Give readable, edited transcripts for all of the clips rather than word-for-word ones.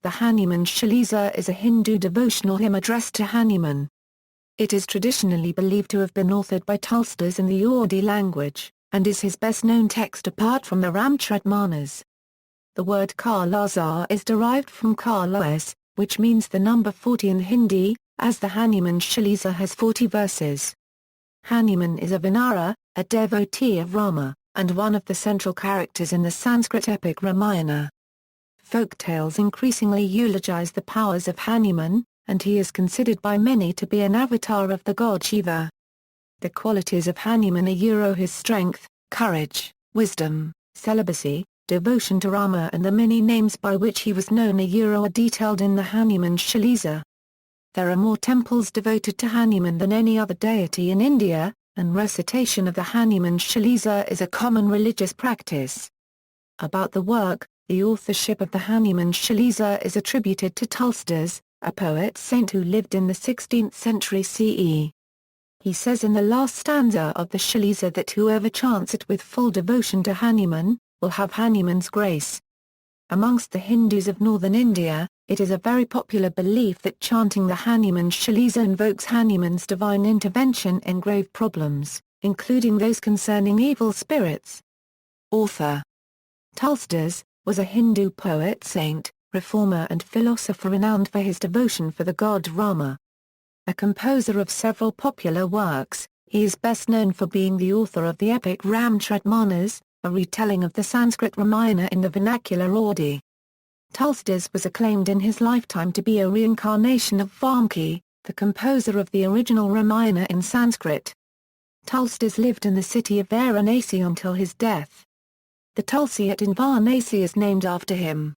The Hanuman Chalisa is a Hindu devotional hymn addressed to Hanuman. It is traditionally believed to have been authored by Tulsidas in the Awadhi language, and is his best-known text apart from the Ramcharitmanas. The word chālīsā is derived from chālīs, which means the number 40 in Hindi, as the Hanuman Chalisa has 40 verses. Hanuman is a vanara, a devotee of Rama, and one of the central characters in the Sanskrit epic Ramayana. Folktales increasingly eulogize the powers of Hanuman, and he is considered by many to be an avatar of the god Shiva. The qualities of Hanuman are his strength, courage, wisdom, celibacy, devotion to Rama, and the many names by which he was known are detailed in the Hanuman Chalisa. There are more temples devoted to Hanuman than any other deity in India, and recitation of the Hanuman Chalisa is a common religious practice. About the work, the authorship of the Hanuman Chalisa is attributed to Tulsidas, a poet-saint who lived in the 16th century CE. He says in the last stanza of the Chalisa that whoever chants it with full devotion to Hanuman, will have Hanuman's grace. Amongst the Hindus of northern India, it is a very popular belief that chanting the Hanuman Chalisa invokes Hanuman's divine intervention in grave problems, including those concerning evil spirits. Author Tulsidas was a Hindu poet-saint, reformer and philosopher renowned for his devotion for the god Rama. A composer of several popular works, he is best known for being the author of the epic Ramcharitmanas, a retelling of the Sanskrit Ramayana in the vernacular Awadhi. Tulsidas was acclaimed in his lifetime to be a reincarnation of Valmiki, the composer of the original Ramayana in Sanskrit. Tulsidas lived in the city of Varanasi until his death. The Tulsiat in Varanasi is named after him.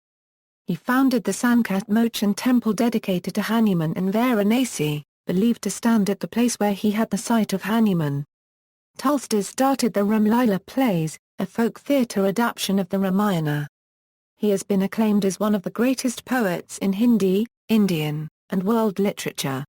He founded the Sankat Mochan temple dedicated to Hanuman in Varanasi, believed to stand at the place where he had the sight of Hanuman. Tulsidas started the Ramayana plays, a folk theatre adaptation of the Ramayana. He has been acclaimed as one of the greatest poets in Hindi, Indian, and world literature.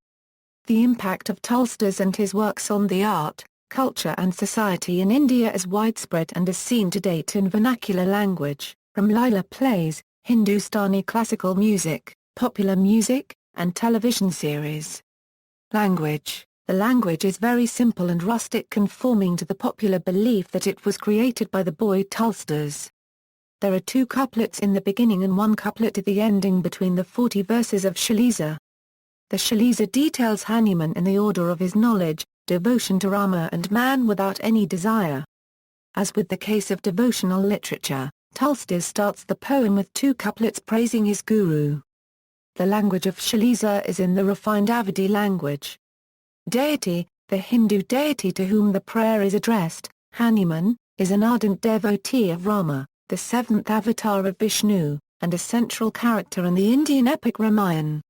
The impact of Tulsidas and his works on the art, culture and society in India is widespread and is seen to date in vernacular language, Ramayana plays, Hindustani classical music, popular music, and television series. Language. The language is very simple and rustic, conforming to the popular belief that it was created by the boy Tulsidas. There are 2 couplets in the beginning and 1 couplet at the ending between the 40 verses of Chalisa. The Chalisa details Hanuman in the order of his knowledge, devotion to Rama and man without any desire. As with the case of devotional literature, Tulsidas starts the poem with 2 couplets praising his guru. The language of Chalisa is in the refined Awadhi language. Deity, the Hindu deity to whom the prayer is addressed, Hanuman, is an ardent devotee of Rama, the 7th avatar of Vishnu, and a central character in the Indian epic Ramayana.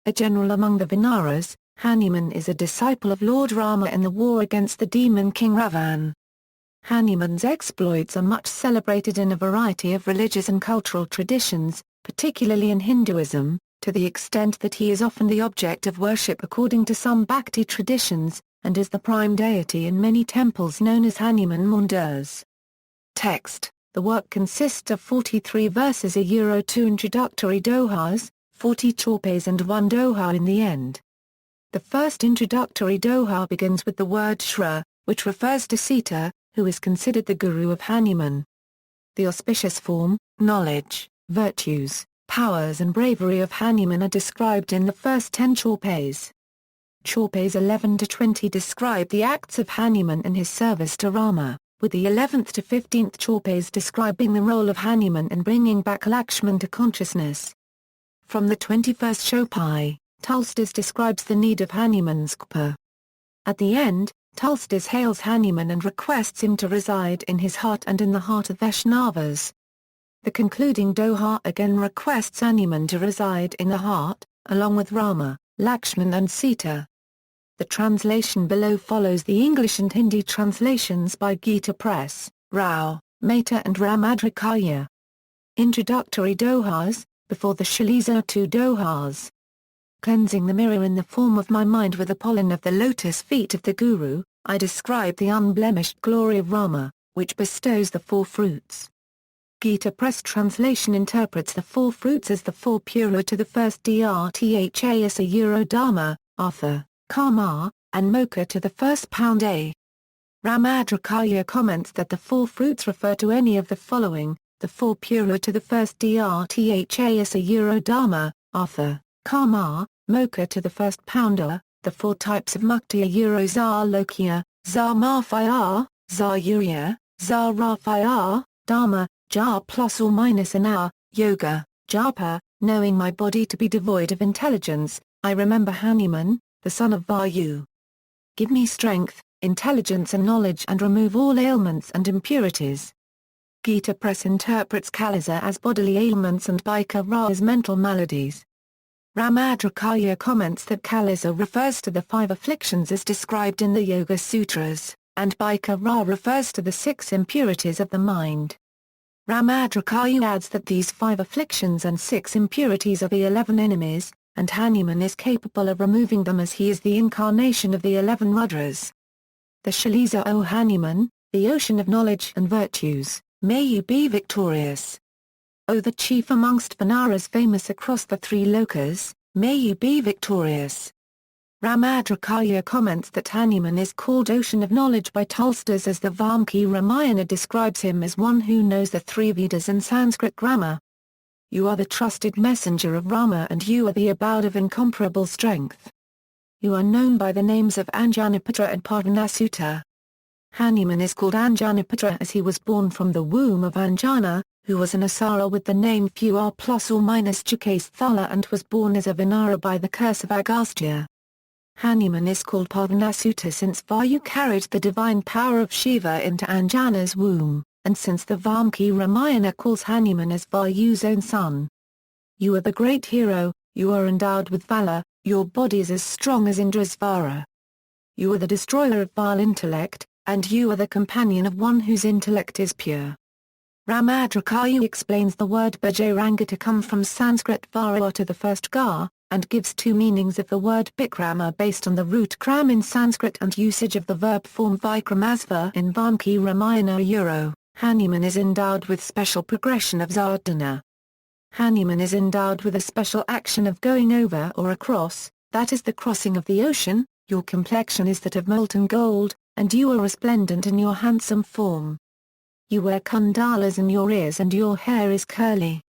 A general among the Vanaras, Hanuman is a disciple of Lord Rama in the war against the demon king Ravan. Hanuman's exploits are much celebrated in a variety of religious and cultural traditions, particularly in Hinduism, to the extent that he is often the object of worship according to some Bhakti traditions, and is the prime deity in many temples known as Hanuman Mandirs. Text. The work consists of 43 verses, 2 introductory dohas, 40 chaupais and 1 doha in the end. The first introductory doha begins with the word Shra, which refers to Sita, who is considered the guru of Hanuman. The auspicious form, knowledge, virtues, powers and bravery of Hanuman are described in the first 10 chaupais. Chaupais 11 to 20 describe the acts of Hanuman in his service to Rama, with the 11th to 15th chaupais describing the role of Hanuman in bringing back Lakshman to consciousness. From the 21st chaupai, Tulsidas describes the need of Hanuman's kripa. At the end, Tulsidas hails Hanuman and requests him to reside in his heart and in the heart of Vaishnavas. The concluding doha again requests Hanuman to reside in the heart, along with Rama, Lakshman and Sita. The translation below follows the English and Hindi translations by Gita Press, Rao, Mehta and Ramadrikaya. Introductory dohas. Before the Chalisa 2 dohas. Cleansing the mirror in the form of my mind with the pollen of the lotus feet of the Guru, I describe the unblemished glory of Rama, which bestows the 4 fruits. Gita Press translation interprets the four fruits as the four pura to the first drtha Euro Dharma, Artha, Karma, and Moksha to the first pound A. Ramadrakarya comments that the four fruits refer to any of the following: the four pura to the first drtha Euro Dharma, Artha, Karma, Moksha to the first pounder, the four types of mukti Euro Zar Lokya, Zar Marfaya, Zar Uriya, Zar Rafaya, Dharma, Jar plus or minus an hour, Yoga, Japa, knowing my body to be devoid of intelligence, I remember Hanuman, the son of Vayu. Give me strength, intelligence and knowledge and remove all ailments and impurities. Gita Press interprets cālīsā as bodily ailments and bhaikara as mental maladies. Ramadrakarya comments that cālīsā refers to the 5 afflictions as described in the Yoga Sutras, and bhaikara refers to the 6 impurities of the mind. Ramadrakarya adds that these 5 afflictions and 6 impurities are the 11 enemies, and Hanuman is capable of removing them as he is the incarnation of the 11 Rudras. The Cālīsā O Hanuman, the ocean of knowledge and virtues, may you be victorious. O the chief amongst Vanaras famous across the 3 lokas, may you be victorious. Ramadrakarya comments that Hanuman is called Ocean of Knowledge by Tulsidas as the Valmiki Ramayana describes him as one who knows the 3 Vedas and Sanskrit grammar. You are the trusted messenger of Rama and you are the abode of incomparable strength. You are known by the names of Anjanaputra and Parvanasuta. Hanuman is called Anjanaputra as he was born from the womb of Anjana, who was an Asura with the name Pur plus or minus Chaupais Thala and was born as a vanara by the curse of Agastya. Hanuman is called Parvanasuta since Vayu carried the divine power of Shiva into Anjana's womb, and since the Valmiki Ramayana calls Hanuman as Vayu's own son. You are the great hero, you are endowed with valor, your body is as strong as Indra's vara. You are the destroyer of vile intellect, and you are the companion of one whose intellect is pure. Ramadrakarya explains the word Bajranga to come from Sanskrit vara to the first ga, and gives 2 meanings of the word Bikrama based on the root kram in Sanskrit and usage of the verb form Vikramasva in Valmiki Ramayana Euro. Hanuman is endowed with special progression of Zardana. Hanuman is endowed with a special action of going over or across, that is the crossing of the ocean. Your complexion is that of molten gold, and you are resplendent in your handsome form. You wear kundalas in your ears and your hair is curly.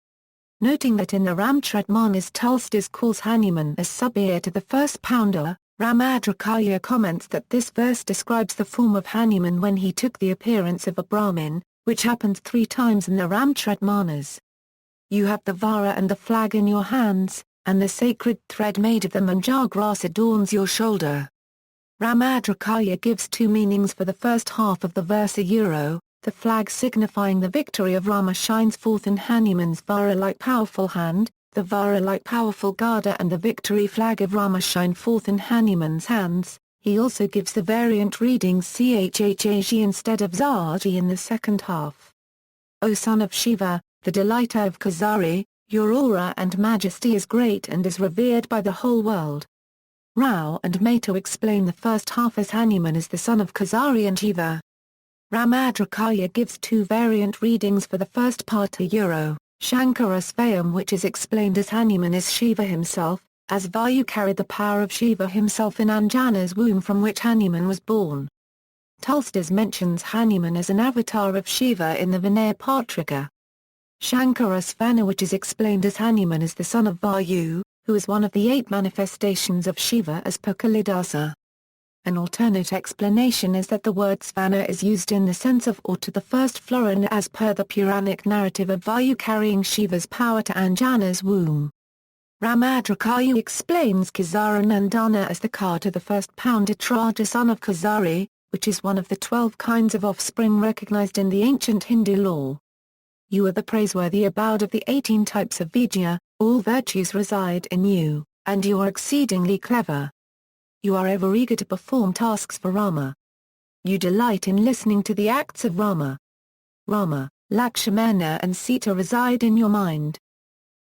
Noting that in the Ramcharitmanas Tulsidas calls Hanuman as sub-heir to the first pounder, Ramadrakarya comments that this verse describes the form of Hanuman when he took the appearance of a Brahmin, which happens 3 times in the Ramcharitmanas. You have the vara and the flag in your hands, and the sacred thread made of the manjar grass adorns your shoulder. Ramadrakarya gives 2 meanings for the first half of the verse Euro. The flag signifying the victory of Rama shines forth in Hanuman's vara-like powerful hand, the vara-like powerful Gada and the victory flag of Rama shine forth in Hanuman's hands. He also gives the variant readings Chhaj instead of Zaji in the second half. O son of Shiva, the delighter of Kazari, your aura and majesty is great and is revered by the whole world. Rao and Mato explain the first half as Hanuman is the son of Kazari and Shiva. Ramadrakarya gives 2 variant readings for the first part Euro, Shankara Svayam which is explained as Hanuman is Shiva himself, as Vayu carried the power of Shiva himself in Anjana's womb from which Hanuman was born. Tulsidas mentions Hanuman as an avatar of Shiva in the Vinaya Patrika. Shankara Svana which is explained as Hanuman is the son of Vayu, who is one of the 8 manifestations of Shiva as per Kalidasa. An alternate explanation is that the word Svana is used in the sense of or to the first florin as per the Puranic narrative of Vayu carrying Shiva's power to Anjana's womb. Ramadrakarya explains Kazara Nandana as the car to the first Pounditraja son of Kazari, which is one of the 12 kinds of offspring recognized in the ancient Hindu law. You are the praiseworthy abode of the 18 types of Vidya, all virtues reside in you, and you are exceedingly clever. You are ever eager to perform tasks for Rama. You delight in listening to the acts of Rama. Rama, Lakshmana and Sita reside in your mind.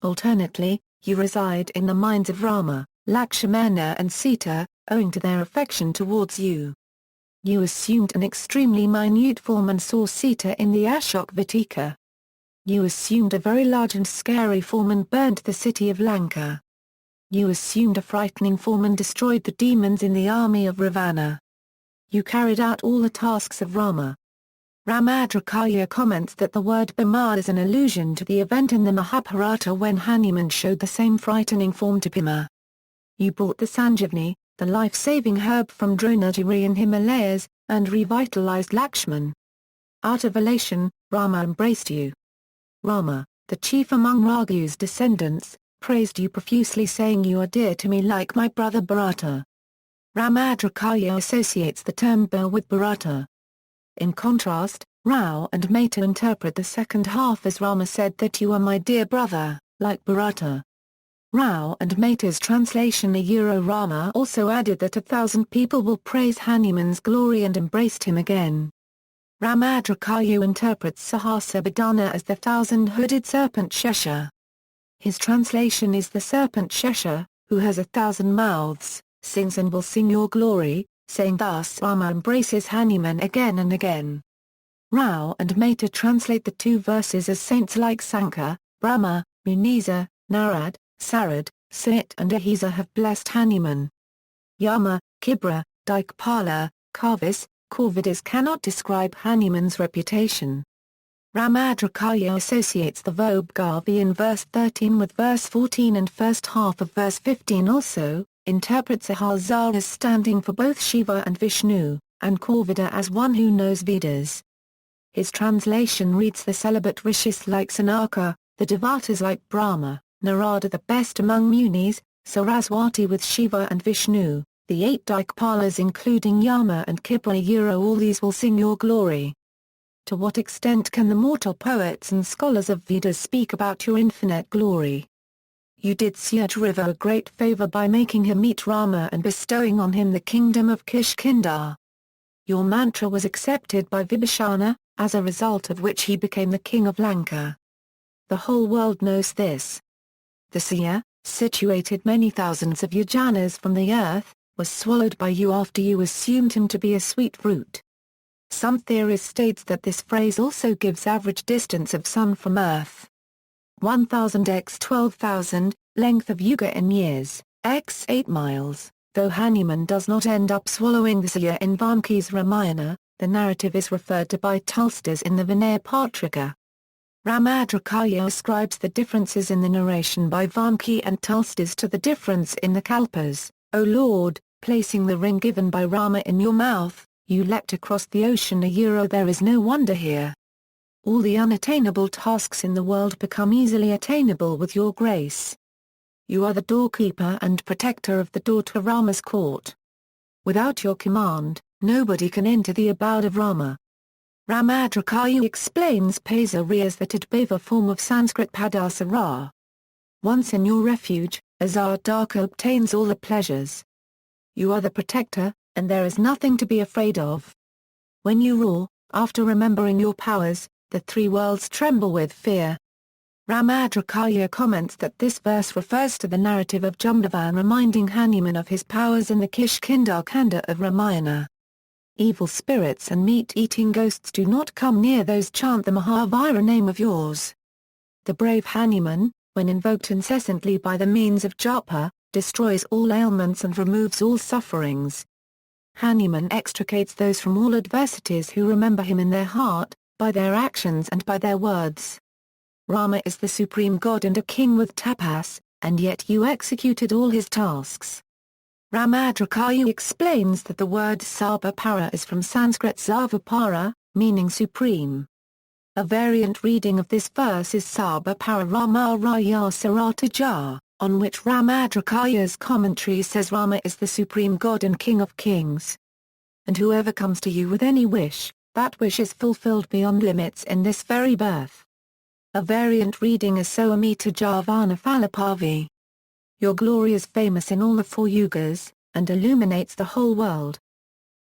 Alternately, you reside in the minds of Rama, Lakshmana and Sita, owing to their affection towards you. You assumed an extremely minute form and saw Sita in the Ashok Vatika. You assumed a very large and scary form and burnt the city of Lanka. You assumed a frightening form and destroyed the demons in the army of Ravana. You carried out all the tasks of Rama. Ramcharitmanas comments that the word Bhima is an allusion to the event in the Mahabharata when Hanuman showed the same frightening form to Bhima. You brought the Sanjivani, the life-saving herb from Devanagari in Himalayas, and revitalized Lakshman. Out of elation, Rama embraced you. Rama, the chief among Raghu's descendants, praised you profusely, saying you are dear to me like my brother Bharata. Ramcharitmanas associates the term Bhima with Bharata. In contrast, Rao and Mehta interpret the second half as Rama said that you are my dear brother, like Bharata. Rao and Mehta's translation Rama also added that 1,000 people will praise Hanuman's glory and embraced him again. Ramcharitmanas interprets Sahasra Badana as the 1,000-hooded serpent Shesha. His translation is the serpent Shesha, who has 1,000 mouths, sings and will sing your glory, saying thus Rama embraces Hanuman again and again. Rao and Mehta translate the two verses as saints like Sankar, Brahma, Munisa, Narad, Sarad, Sit and Ahisa have blessed Hanuman. Yama, Kibra, Dikpala, Karvis, Corvidas cannot describe Hanuman's reputation. Ramcharitmanas associates the verb Garvi in verse 13 with verse 14 and first half of verse 15 also, interprets Ahasa as standing for both Shiva and Vishnu, and Corvida as one who knows Vedas. His translation reads the celibate rishis like Sanaka, the devotees like Brahma, Narada the best among munis, Saraswati with Shiva and Vishnu, the 8 Dikpalas including Yama and Kibra all these will sing your glory. To what extent can the mortal poets and scholars of Vedas speak about your infinite glory? You did Suyadriva a great favor by making him meet Rama and bestowing on him the kingdom of Kishkindhar. Your mantra was accepted by Vibhishana, as a result of which he became the king of Lanka. The whole world knows this. The Siya, situated many thousands of yojanas from the earth, was swallowed by you after you assumed him to be a sweet fruit. Some theorists states that this phrase also gives average distance of sun from earth. 1000 x 12,000, length of yuga in years, x 8 miles. Though Hanuman does not end up swallowing the Siya in Valmiki's Ramayana, the narrative is referred to by Tulsidas in the Vinaya Patrika. Ramcharitmanas ascribes the differences in the narration by Valmiki and Tulsidas to the difference in the kalpas. O Lord, placing the ring given by Rama in your mouth, you leapt across the ocean there is no wonder here. All the unattainable tasks in the world become easily attainable with your grace. You are the doorkeeper and protector of the door to Rama's court. Without your command, nobody can enter the abode of Rama. Ramcharitmanas explains Pasari as the Tadbhava form of Sanskrit Padasara. Once in your refuge, Azardaka obtains all the pleasures. You are the protector, and there is nothing to be afraid of. When you roar, after remembering your powers, the 3 worlds tremble with fear. Ramcharitmanas comments that this verse refers to the narrative of Jambavan reminding Hanuman of his powers in the Kishkindhar Kanda of Ramayana. Evil spirits and meat-eating ghosts do not come near those chant the Mahavira name of yours. The brave Hanuman, when invoked incessantly by the means of japa, destroys all ailments and removes all sufferings. Hanuman extricates those from all adversities who remember him in their heart, by their actions and by their words. Rama is the supreme god and a king with tapas, and yet you executed all his tasks. Ramcharitmanas explains that the word Sarvapara is from Sanskrit Sarvapara, meaning supreme. A variant reading of this verse is Sarvapara Rama Raya Sarataja, on which Ramcharitmanas' commentary says Rama is the supreme god and king of kings. And whoever comes to you with any wish, that wish is fulfilled beyond limits in this very birth. A variant reading is Soamita Javana Phalapavi. Your glory is famous in all the 4 yugas, and illuminates the whole world.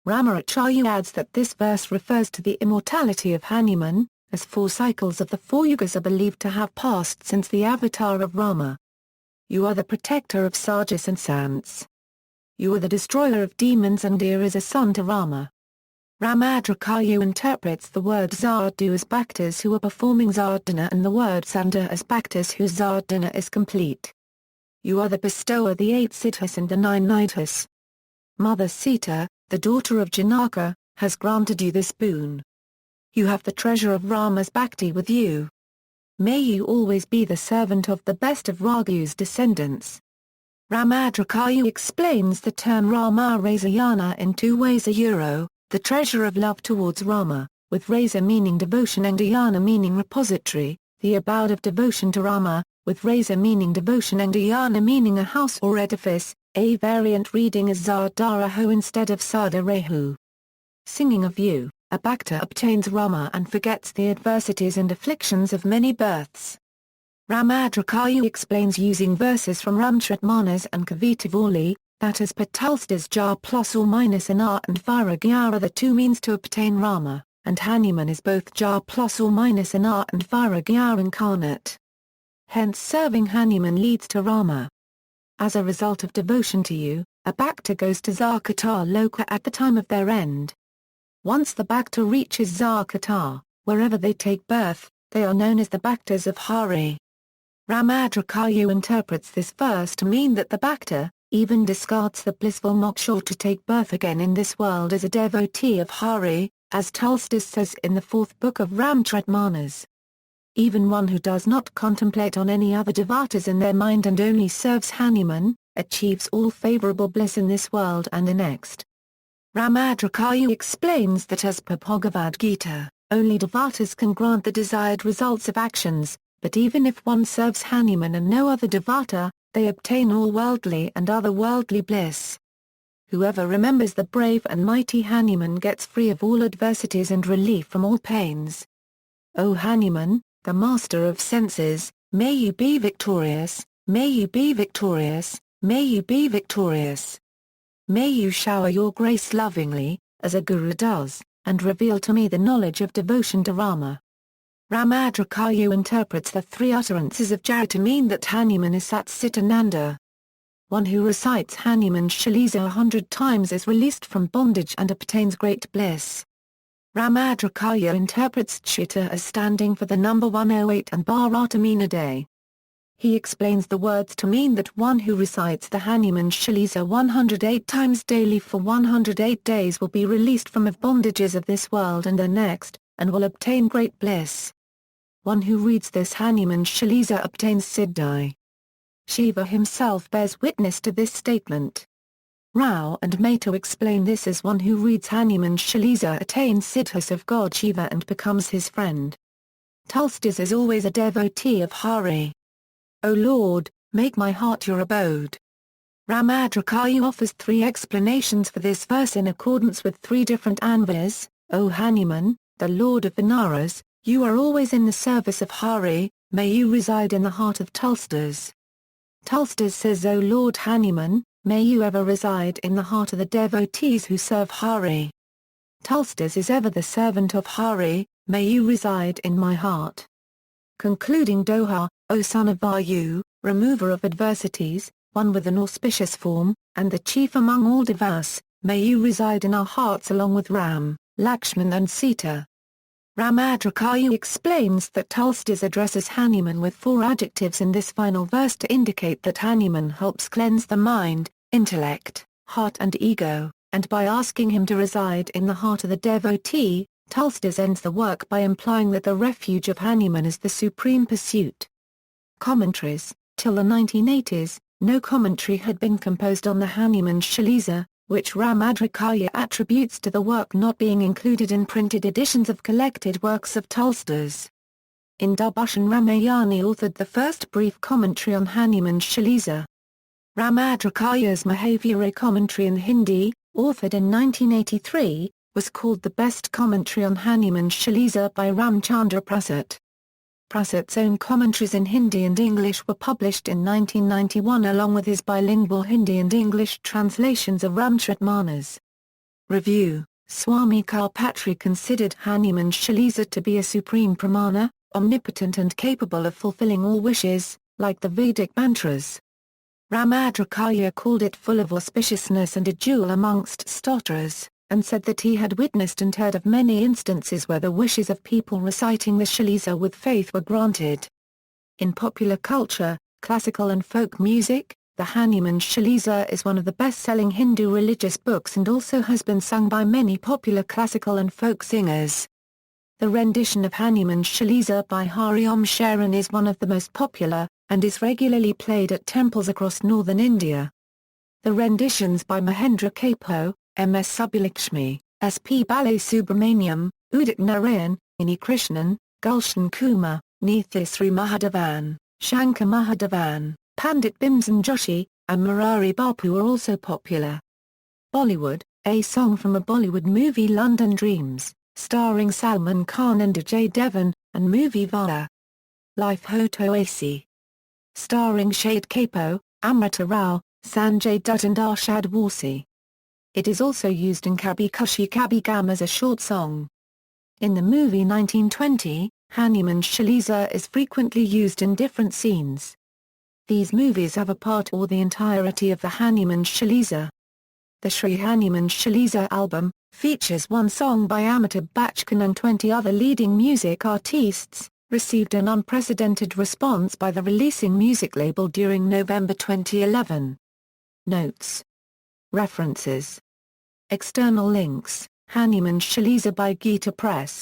Ramcharitmanas adds that this verse refers to the immortality of Hanuman, as 4 cycles of the 4 yugas are believed to have passed since the avatar of Rama. You are the protector of sages and saints. You are the destroyer of demons and dear as a son to Rama. Ramcharitmanas interprets the word sadhu as bhaktas who are performing sadhana and the word sandha as bhaktas whose sadhana is complete. You are the bestower of the 8 siddhas and the 9 nidhas. Mother Sita, the daughter of Janaka, has granted you this boon. You have the treasure of Rama's bhakti with you. May you always be the servant of the best of Raghu's descendants. Ramcharitmanas explains the term Ramayana in 2 ways: the treasure of love towards Rama, with rasa meaning devotion and ayana meaning repository, the abode of devotion to Rama, with rasa meaning devotion and ayana meaning a house or edifice. A variant reading is Zadaraho instead of Sadarahu. Singing of you, a bhakta obtains Rama and forgets the adversities and afflictions of many births. Ramcharitmanas explains using verses from Ramcharitmanas and Kavitavali, that as per Tulsidas jar plus or minus anar and viragyā are the 2 means to obtain Rama, and Hanuman is both jar plus or minus anar and viragyā incarnate. Hence serving Hanuman leads to Rama. As a result of devotion to you, a bhakta goes to Zakata Loka at the time of their end. Once the bhakta reaches Zakata, wherever they take birth, they are known as the bhaktas of Hari. Ramcharitmanas interprets this verse to mean that the bhakta, even discards the blissful moksha to take birth again in this world as a devotee of Hari, as Tulsidas says in the 4th book of Ramcharitmanas. Even one who does not contemplate on any other devatas in their mind and only serves Hanuman, achieves all favorable bliss in this world and the next. Ramcharitmanas explains that as per Bhagavad Gita, only devatas can grant the desired results of actions, but even if one serves Hanuman and no other devata, they obtain all worldly and otherworldly bliss. Whoever remembers the brave and mighty Hanuman gets free of all adversities and relief from all pains. O Hanuman, the master of senses, may you be victorious, may you be victorious, may you be victorious. May you shower your grace lovingly, as a guru does, and reveal to me the knowledge of devotion to Rama. Ramcharitmanas interprets the 3 utterances of Jaya to mean that Hanuman is Satchitananda. One who recites Hanuman Chalīsā 100 times is released from bondage and obtains great bliss. Ramcharitmanas interprets Chita as standing for the number 108 and Bharata mean a day. He explains the words to mean that one who recites the Hanuman Chalīsā 108 times daily for 108 days will be released from the bondages of this world and the next, and will obtain great bliss. One who reads this Hanuman Chalīsā obtains siddhi. Shiva himself bears witness to this statement. Rao and Mato explain this as one who reads Hanuman Chalīsā attains siddhas of God Shiva and becomes his friend. Tulsidas is always a devotee of Hari. O Lord, make my heart your abode. Ramcharitmanas offers 3 explanations for this verse in accordance with 3 different anvas. O Hanuman, the Lord of Vanaras, you are always in the service of Hari, may you reside in the heart of Tulsidas. Tulsidas says O Lord Hanuman, may you ever reside in the heart of the devotees who serve Hari. Tulsidas is ever the servant of Hari, may you reside in my heart. Concluding Doha, O son of Vayu, remover of adversities, one with an auspicious form, and the chief among all devas, may you reside in our hearts along with Ram, Lakshman and Sita. Ramcharitmanas explains that Tulsidas addresses Hanuman with 4 adjectives in this final verse to indicate that Hanuman helps cleanse the mind, intellect, heart and ego, and by asking him to reside in the heart of the devotee, Tulsidas ends the work by implying that the refuge of Hanuman is the supreme pursuit. Commentaries. Till the 1980s, no commentary had been composed on the Hanuman Chalīsā, which Ramcharitmanas attributes to the work not being included in printed editions of collected works of Tulsidas. In Dubhushan Ramayana authored the first brief commentary on Hanuman Chalīsā. Ramcharitmanas' Mahavira commentary in Hindi, authored in 1983, was called the best commentary on Hanuman Chalīsā by Ramchandra Prasad. Prasad's own commentaries in Hindi and English were published in 1991 along with his bilingual Hindi and English translations of Ramcharitmanas. Review. Swami Kalpatri considered Hanuman Chalīsā to be a supreme pramana, omnipotent and capable of fulfilling all wishes, like the Vedic mantras. Ramcharitmanas called it full of auspiciousness and a jewel amongst stotras. and said that he had witnessed and heard of many instances where the wishes of people reciting the chālīsā with faith were granted. In popular culture, classical and folk music, the Hanuman Chalisa is one of the best-selling Hindu religious books and also has been sung by many popular classical and folk singers. The rendition of Hanuman Chalisa by Hari Om Sharan is one of the most popular, and is regularly played at temples across northern India. The renditions by Mahendra Kapo, M.S. Subbulakshmi, S.P. Balasubramaniam, Udit Narayan, Inni Krishnan, Gulshan Kumar, Nithya Mahadevan, Shankar Mahadevan, Pandit Bhimsen Joshi, and Murari Bapu are also popular. Bollywood, a song from a Bollywood movie London Dreams, starring Salman Khan and Ajay Devgan, and movie Vanara. Life Ho Toasi, starring Shahid Kapoor, Amrita Rao, Sanjay Dutt and Arshad Warsi. It is also used in Kabhi Khushi Kabhie Gham as a short song. In the movie 1920, Hanuman Chalisa is frequently used in different scenes. These movies have a part or the entirety of the Hanuman Chalisa. The Sri Hanuman Chalisa album features one song by Amitabh Bachchan and 20 other leading music artists, received an unprecedented response by the releasing music label during November 2011. Notes. References. External links: Hanuman Chalisa by Gita Press.